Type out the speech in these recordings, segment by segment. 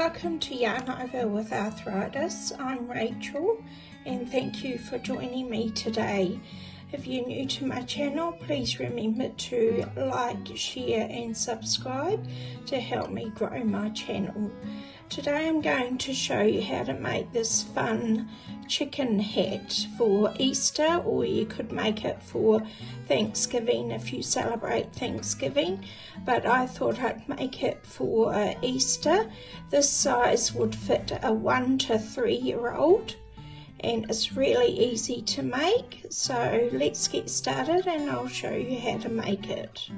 welcome to Yarn Over with Arthritis. I'm Rachel and thank you for joining me today. If you're new to my channel, please remember to like, share and subscribe to help me grow my channel. Today I'm going to show you how to make this fun chicken hat for Easter, or you could make it for Thanksgiving if you celebrate Thanksgiving, but I thought I'd make it for Easter. This size would fit a 1 to 3 year old and it's really easy to make, so let's get started and I'll show you how to make it.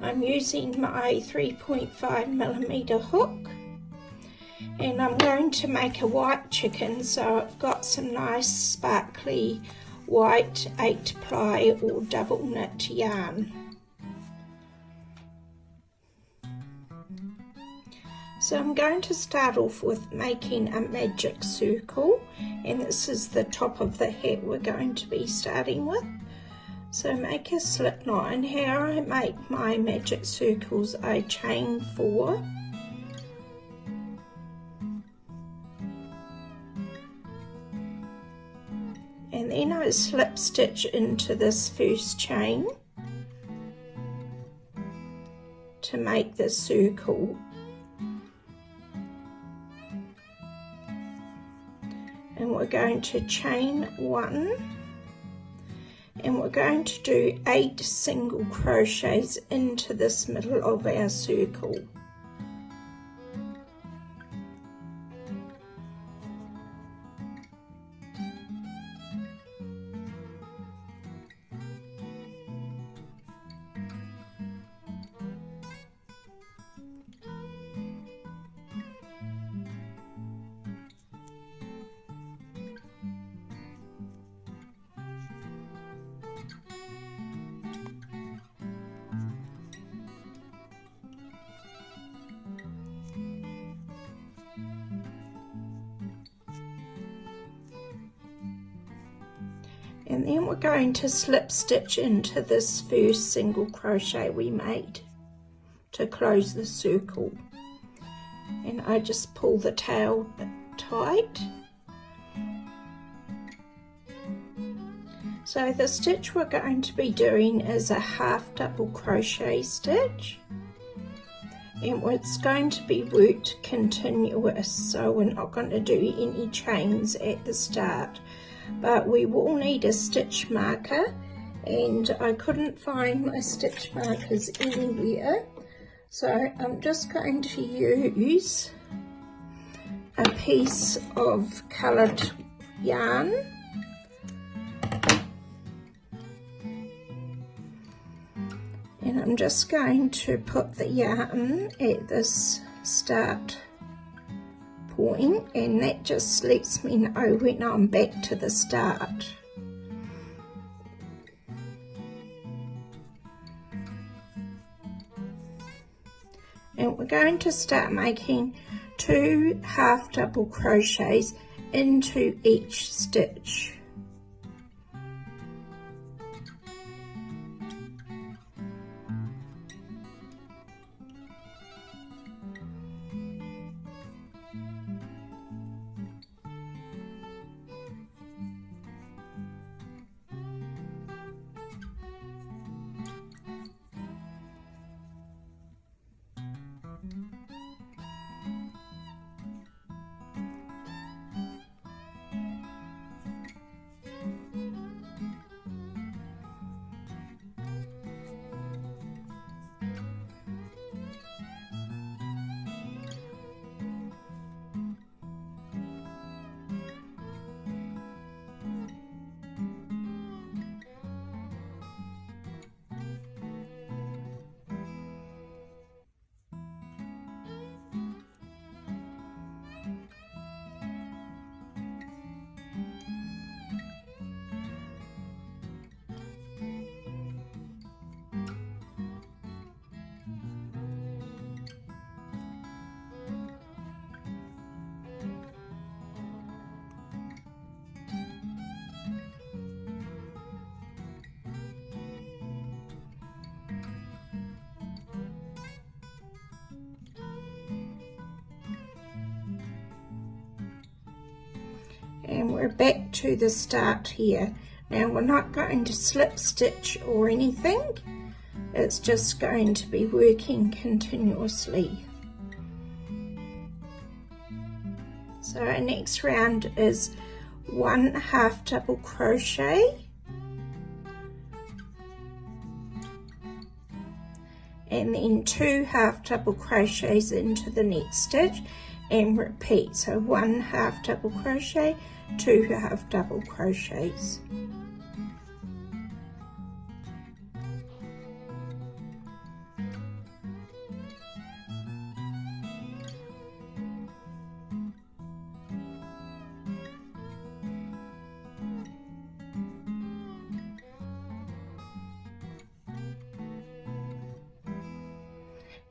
I'm using my 3.5mm hook and I'm going to make a white chicken, so I've got some nice sparkly white 8-ply or double knit yarn. So I'm going to start off with making a magic circle, and this is the top of the hat we're going to be starting with. So make a slip knot, and how I make my magic circles, I chain 4. And then I slip stitch into this first chain to make the circle. And we're going to chain 1 and we're going to do 8 single crochets into this middle of our circle. And then we're going to slip stitch into this first single crochet we made to close the circle. And I just pull the tail tight. So the stitch we're going to be doing is a half double crochet stitch. And it's going to be worked continuous, so we're not going to do any chains at the start. But we will need a stitch marker, and I couldn't find my stitch markers anywhere, so I'm just going to use a piece of coloured yarn and I'm just going to put the yarn at this start point, and that just lets me know when I'm back to the start. And we're going to start making 2 half double crochets into each stitch. we're back to the start here. Now we're not going to slip stitch or anything, it's just going to be working continuously. So our next round is 1 half double crochet and then 2 half double crochets into the next stitch and repeat. So 1 half double crochet, 2 half double crochets.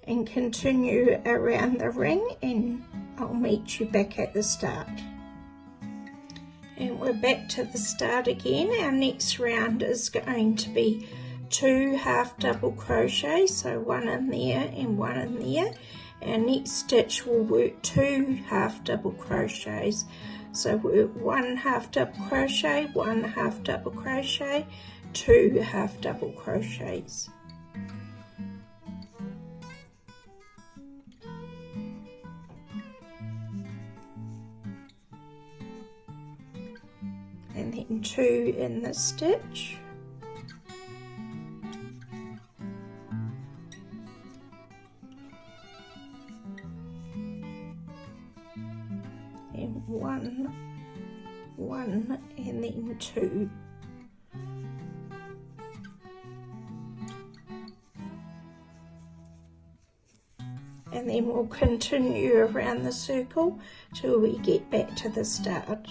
And continue around the ring, and I'll meet you back at the start. And we're back to the start again. Our next round is going to be 2 half double crochets, so 1 in there and 1 in there. Our next stitch will work 2 half double crochets, so work 1 half double crochet, 1 half double crochet, 2 half double crochets. And then 2 in the stitch, and 1, 1, and then 2. And then we'll continue around the circle till we get back to the start.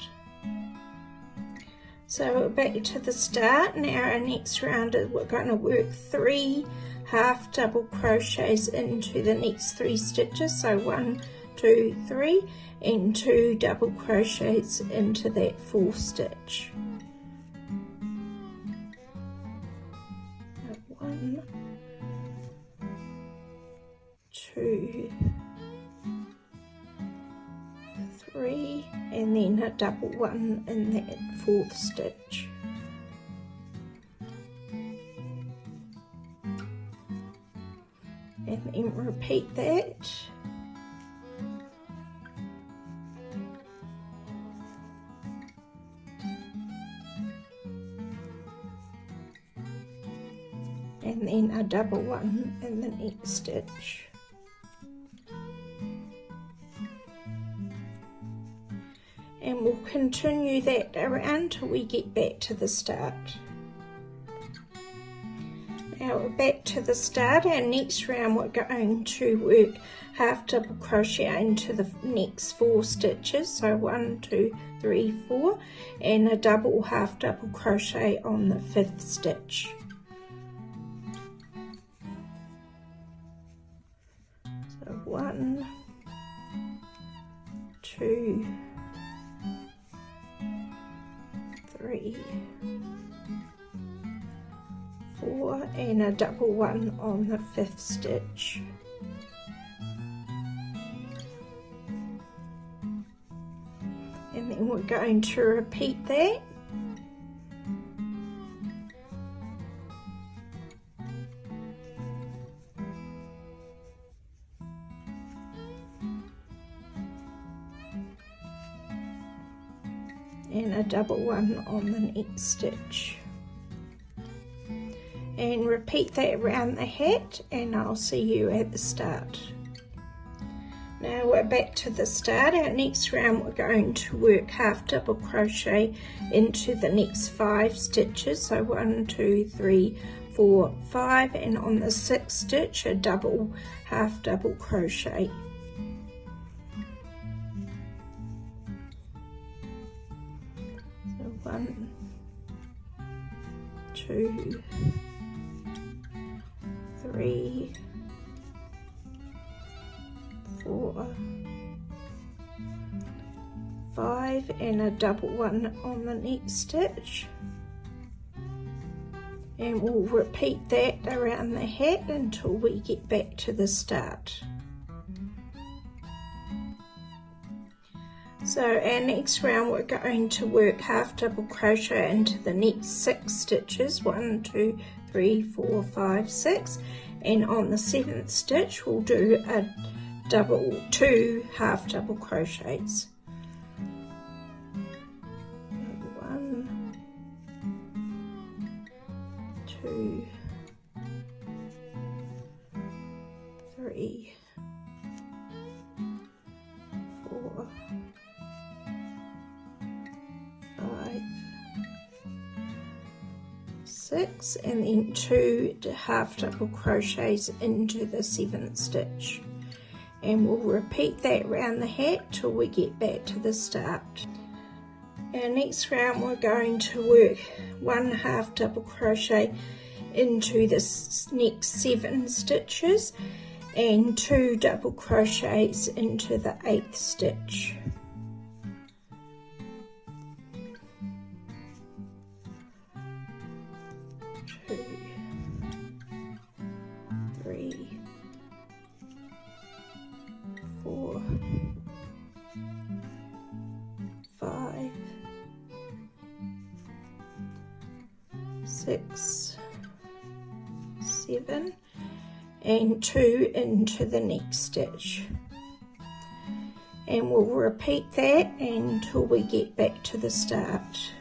So we're back to the start. Now our next round is we're going to work 3 half double crochets into the next 3 stitches. So 1, 2, 3, and 2 double crochets into that 4th stitch. 1, 2, 3, and then a double 1 in that 4th stitch. And then repeat that. And then a double 1 in the next stitch. And we'll continue that around till we get back to the start. Now we're back to the start. Our next round we're going to work half double crochet into the next 4 stitches. So 1, 2, 3, 4, and a double half double crochet on the 5th stitch. So 1, 2, 3, 4, and a double 1 on the 5th stitch. And then we're going to repeat that. And a double 1 on the next stitch. And repeat that around the hat, and I'll see you at the start. Now we're back to the start. Our next round we're going to work half double crochet into the next 5 stitches. So 1, 2, 3, 4, 5, and on the 6th stitch a double half double crochet. So 1, 2, 3, 4, 5, and a double 1 on the next stitch. And we'll repeat that around the hat until we get back to the start. So our next round we're going to work half double crochet into the next 6 stitches, 1, 2, 3, 4, 5, 6, and on the 7th stitch we'll do a two half double crochets. 1, 2, 3, 4, 5, 6, and then 2 half double crochets into the 7th stitch, and we'll repeat that round the hat till we get back to the start. Our next round we're going to work 1 half double crochet into the next 7 stitches and 2 double crochets into the 8th stitch. Two, 3, 4, 5, 6, 7, and 2 into the next stitch, and we'll repeat that until we get back to the start.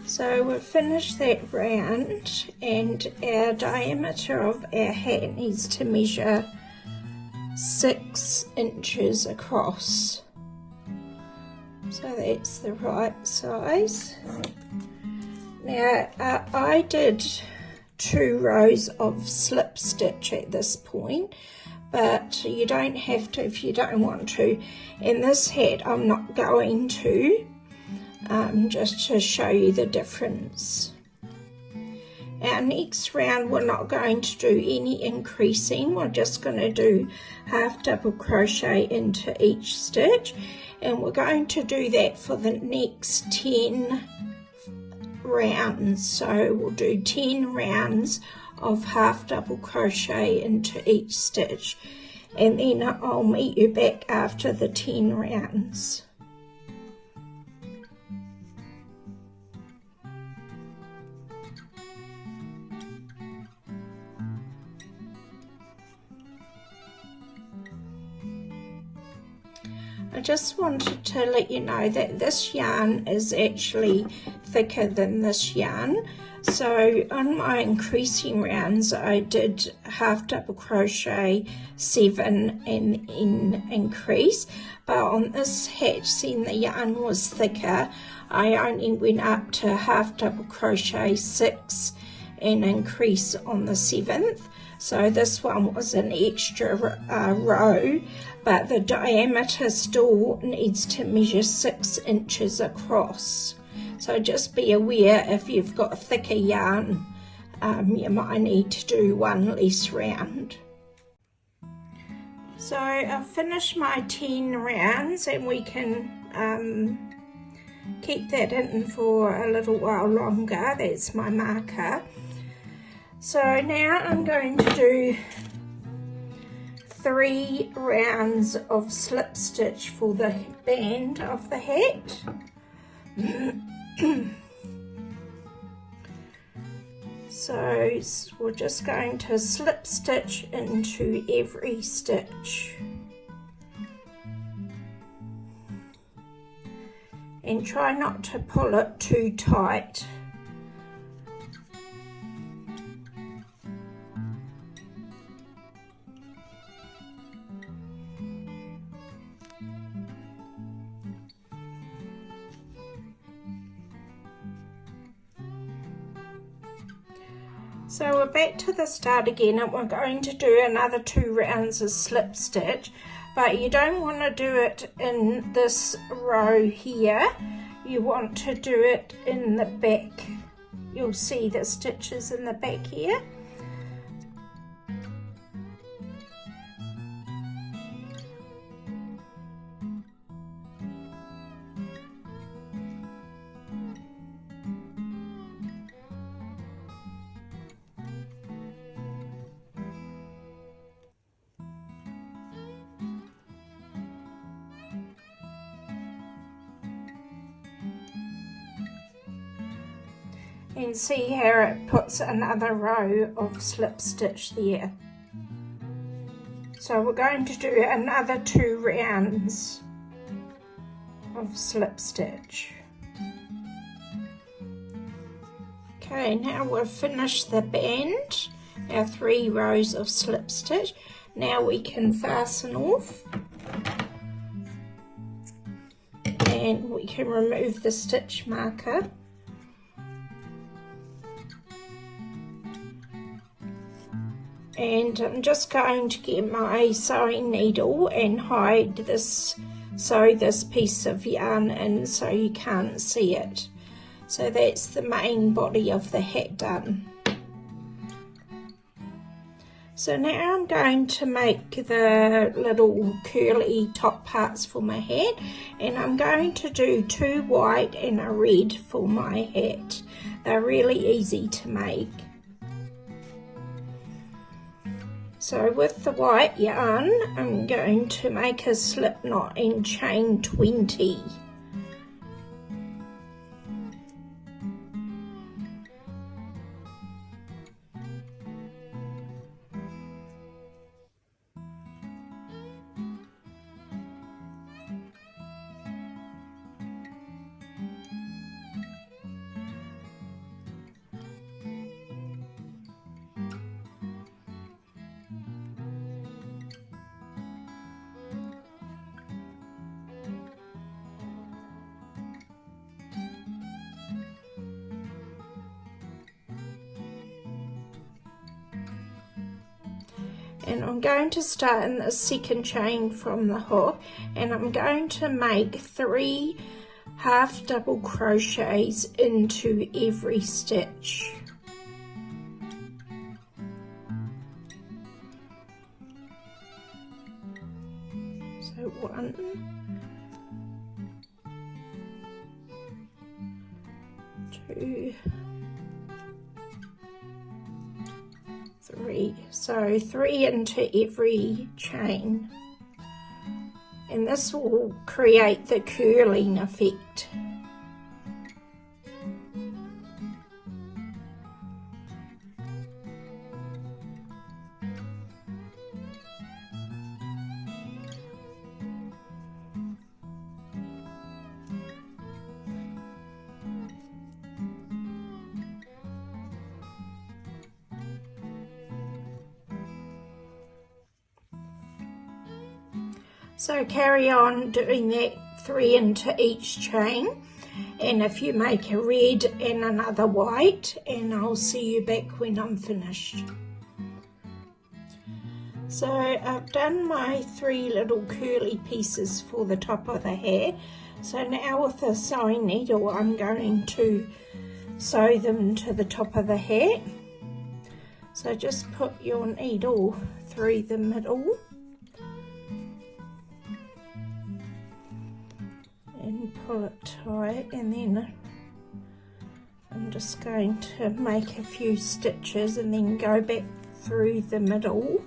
So we've finished that round, and our diameter of our hat needs to measure 6 inches across, so that's the right size. Now I did 2 rows of slip stitch at this point, but you don't have to if you don't want to. In this hat I'm not going to, just to show you the difference. Our next round we're not going to do any increasing, we're just going to do half double crochet into each stitch, and we're going to do that for the next 10 rounds. So we'll do 10 rounds of half double crochet into each stitch, and then I'll meet you back after the 10 rounds. I just wanted to let you know that this yarn is actually thicker than this yarn. So on my increasing rounds I did half double crochet 7 and then increase, but on this hat, seeing the yarn was thicker, I only went up to half double crochet 6 and increase on the 7th. So this one was an extra row, but the diameter still needs to measure 6 inches across. So just be aware, if you've got thicker yarn, you might need to do 1 less round. So I've finished my 10 rounds, and we can keep that in for a little while longer. That's my marker. So now I'm going to do 3 rounds of slip stitch for the band of the hat. So we're just going to slip stitch into every stitch, and try not to pull it too tight. So we're back to the start again, and we're going to do another 2 rounds of slip stitch, but you don't want to do it in this row here, you want to do it in the back. You'll see the stitches in the back here. And see how it puts another row of slip stitch there. So we're going to do another 2 rounds of slip stitch. Okay, now we've finished the band, our 3 rows of slip stitch. Now we can fasten off and we can remove the stitch marker. And I'm just going to get my sewing needle and hide this, sew this piece of yarn in so you can't see it. So that's the main body of the hat done. So now I'm going to make the little curly top parts for my hat, and I'm going to do 2 white and a red for my hat. They're really easy to make. So with the white yarn, I'm going to make a slip knot and chain 20. And I'm going to start in the second chain from the hook, and I'm going to make 3 half double crochets into every stitch. So 1, 2, 3, so 3 into every chain, and this will create the curling effect. So carry on doing that 3 into each chain, and if you make a red and another white, and I'll see you back when I'm finished. So I've done my 3 little curly pieces for the top of the hat. So now with the sewing needle I'm going to sew them to the top of the hat. So just put your needle through the middle and pull it tight, and then I'm just going to make a few stitches and then go back through the middle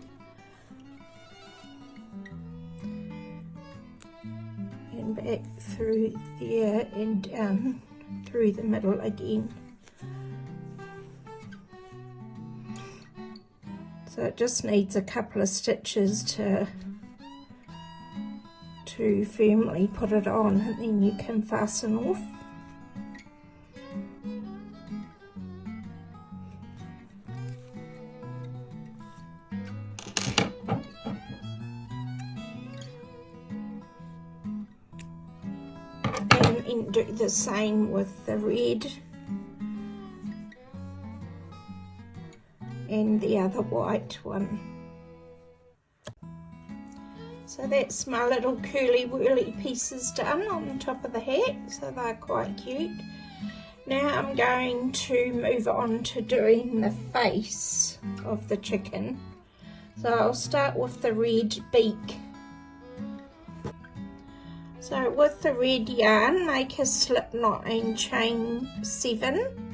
and back through there and down through the middle again. So it just needs a couple of stitches to firmly put it on, and then you can fasten off. And do the same with the red and the other white one. So that's my little curly whirly pieces done on the top of the hat, so they're quite cute. Now I'm going to move on to doing the face of the chicken. So I'll start with the red beak. So with the red yarn, make a slip knot and chain 7.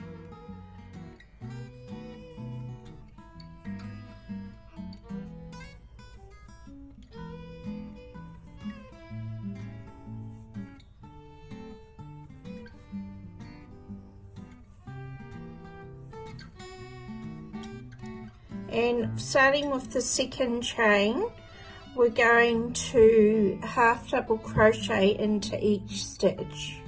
And starting with the second chain, we're going to half double crochet into each stitch.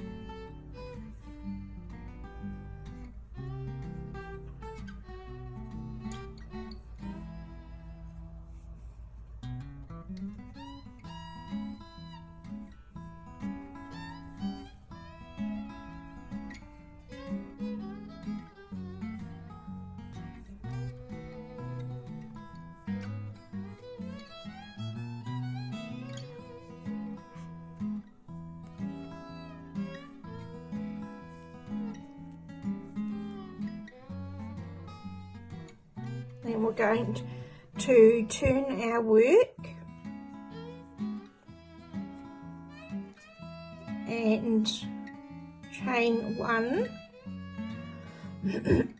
Then we're going to turn our work and chain 1 and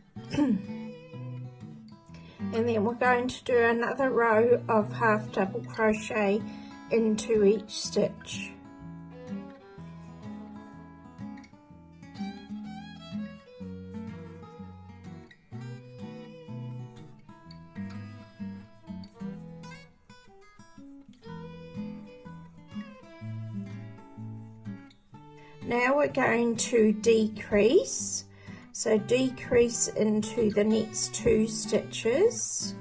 then we're going to do another row of half double crochet into each stitch. Now we're going to decrease, so decrease into the next 2 stitches,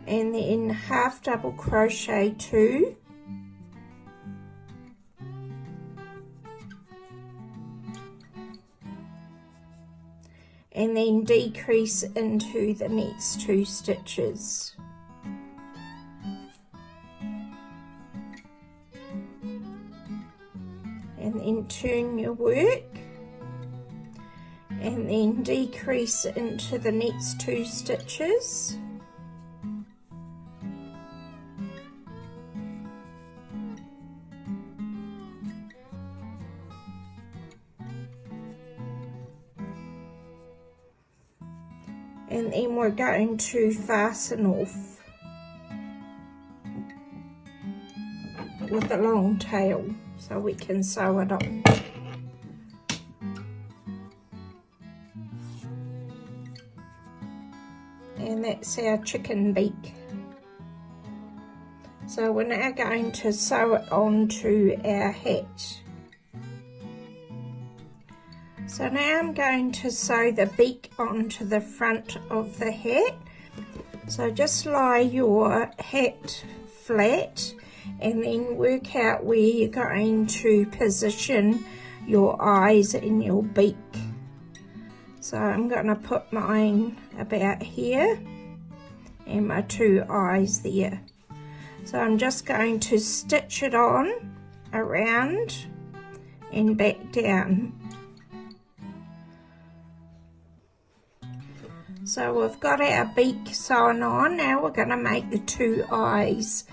and then half double crochet 2, and then decrease into the next 2 stitches. And then turn your work and then decrease into the next 2 stitches, and then we're going to fasten off with a long tail so we can sew it on. And that's our chicken beak. So we're now going to sew it onto our hat. So now I'm going to sew the beak onto the front of the hat. So just lie your hat flat and then work out where you're going to position your eyes in your beak. So I'm going to put mine about here and my 2 eyes there. So I'm just going to stitch it on around and back down. So we've got our beak sewn on. Now we're going to make the 2 eyes.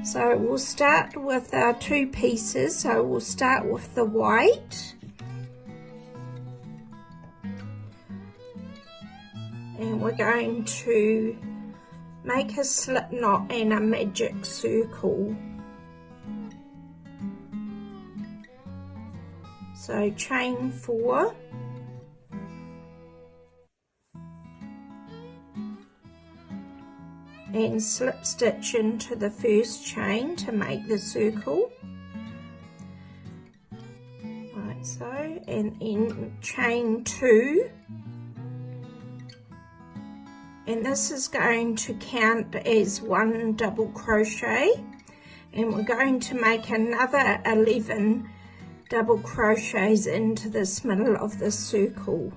So we'll start with our 2 pieces. So we'll start with the white, and we're going to make a slip knot and a magic circle. So chain 4, and slip stitch into the first chain to make the circle, like so, and then chain 2, and this is going to count as 1 double crochet, and we're going to make another 11 double crochets into this middle of the circle.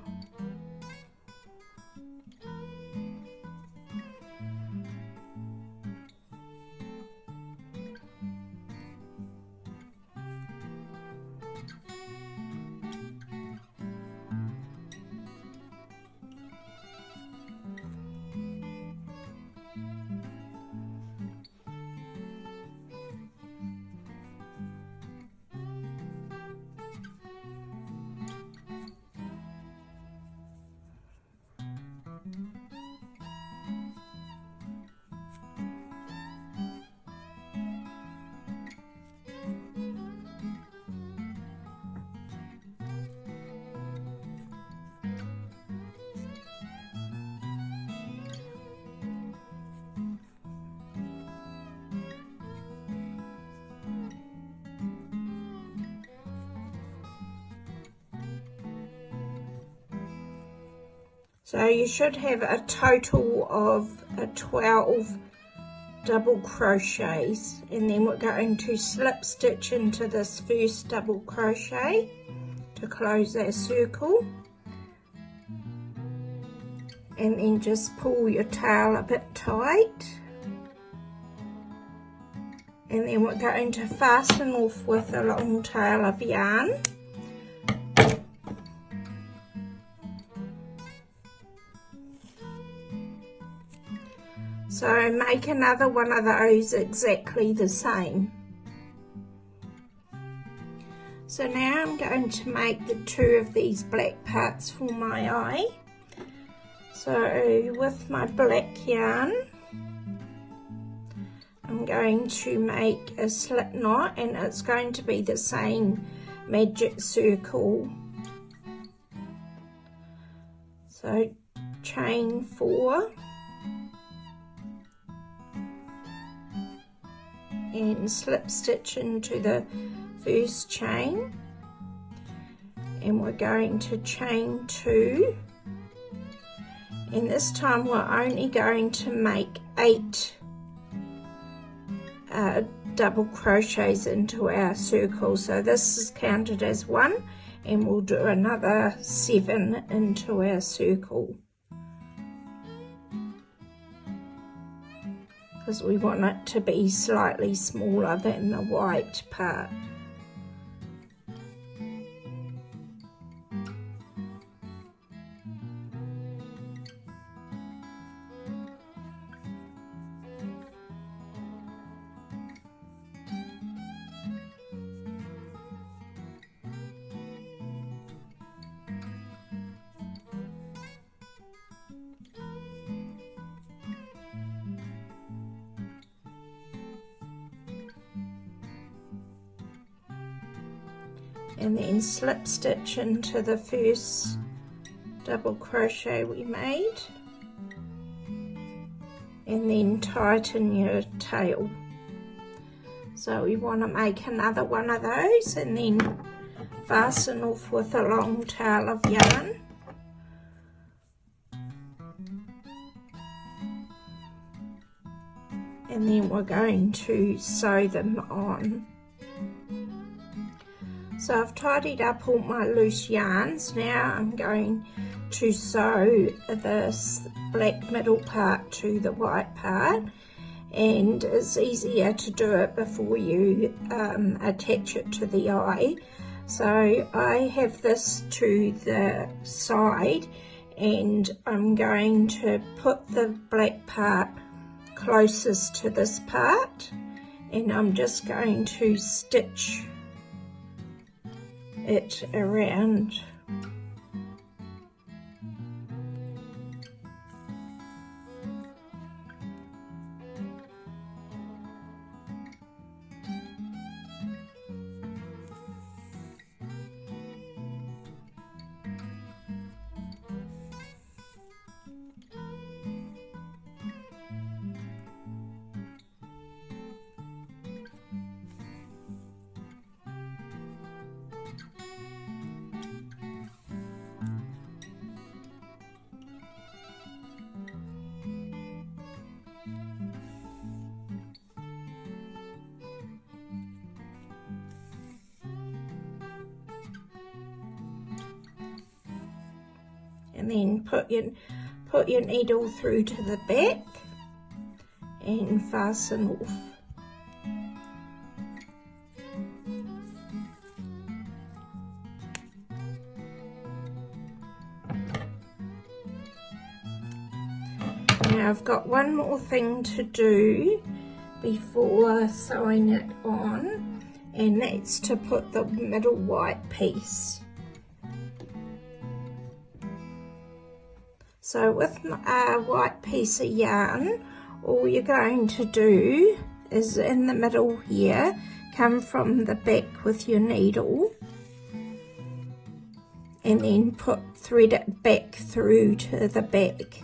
So you should have a total of 12 double crochets, and then we're going to slip stitch into this first double crochet to close our circle, and then just pull your tail a bit tight, and then we're going to fasten off with a long tail of yarn. So make another one of those exactly the same. So now I'm going to make the 2 of these black parts for my eye. So with my black yarn, I'm going to make a slip knot, and it's going to be the same magic circle. So chain 4. And slip stitch into the first chain, and we're going to chain 2, and this time we're only going to make 8 double crochets into our circle. So this is counted as 1, and we'll do another 7 into our circle, because we want it to be slightly smaller than the white part. And then slip stitch into the first double crochet we made, and then tighten your tail. So we want to make another one of those, and then fasten off with a long tail of yarn. And then we're going to sew them on. So I've tidied up all my loose yarns. Now I'm going to sew this black middle part to the white part, and it's easier to do it before you attach it to the eye. So I have this to the side, and I'm going to put the black part closest to this part, and I'm just going to stitch it around. And then put your needle through to the back and fasten off. Now I've got one more thing to do before sewing it on, and that's to put the middle white piece. So with a white piece of yarn, all you're going to do is in the middle here, come from the back with your needle, and then thread it back through to the back.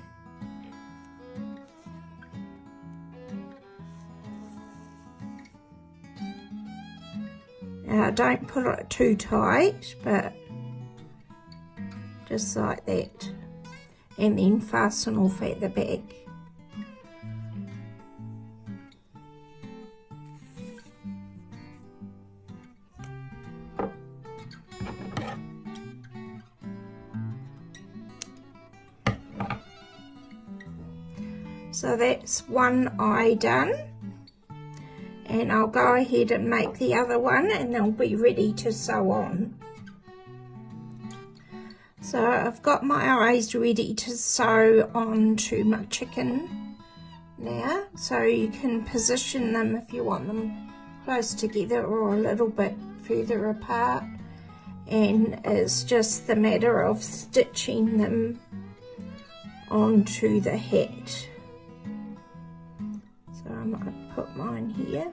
Now don't put it too tight, but just like that. and then fasten off at the back. So that's one eye done, and I'll go ahead and make the other one and they'll be ready to sew on. So I've got my eyes ready to sew onto my chicken now, so you can position them if you want them close together or a little bit further apart, and it's just the matter of stitching them onto the hat. So I might put mine here,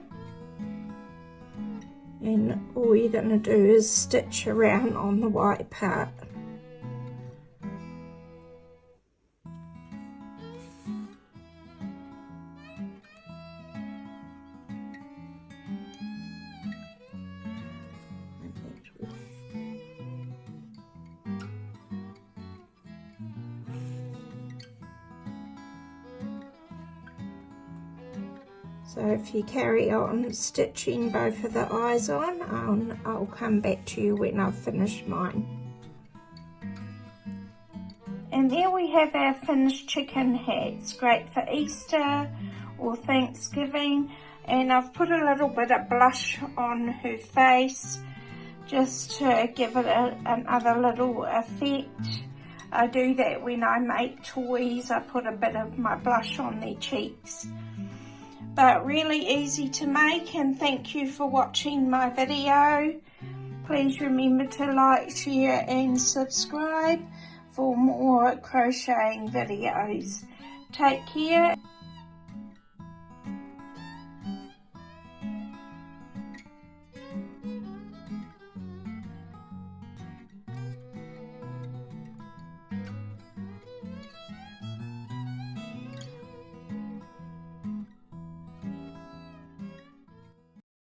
and all you're going to do is stitch around on the white part. So if you carry on stitching both of the eyes on, I'll come back to you when I've finished mine. And there we have our finished chicken hats, great for Easter or Thanksgiving. And I've put a little bit of blush on her face just to give it another little effect. I do that when I make toys, I put a bit of my blush on their cheeks. But really easy to make, and thank you for watching my video. Please remember to like, share and subscribe for more crocheting videos. Take care.